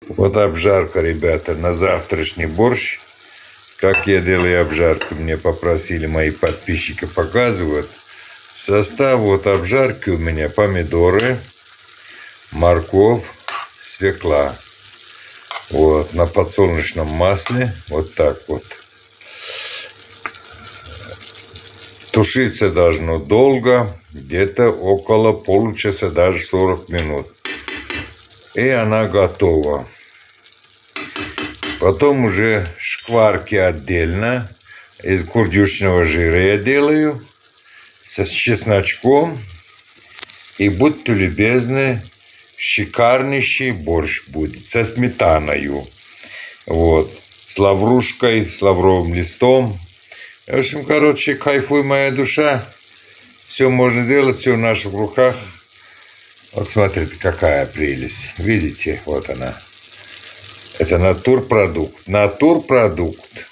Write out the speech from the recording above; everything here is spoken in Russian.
Вот обжарка, ребята, на завтрашний борщ. Как я делаю обжарку, мне попросили мои подписчики, показывают. Состав вот обжарки у меня: помидоры, морковь, свекла. Вот, на подсолнечном масле, вот так вот. Тушиться должно долго, где-то около получаса, даже 40 минут. И она готова. Потом уже шкварки отдельно. Из курдючного жира я делаю. С чесночком. И будьте любезны, шикарнейший борщ будет. Со сметаною. Вот. С лаврушкой, с лавровым листом. В общем, короче, кайфуй, моя душа. Все можно делать, все в наших руках. Вот смотрите, какая прелесть. Видите, вот она. Это натурпродукт. Натурпродукт.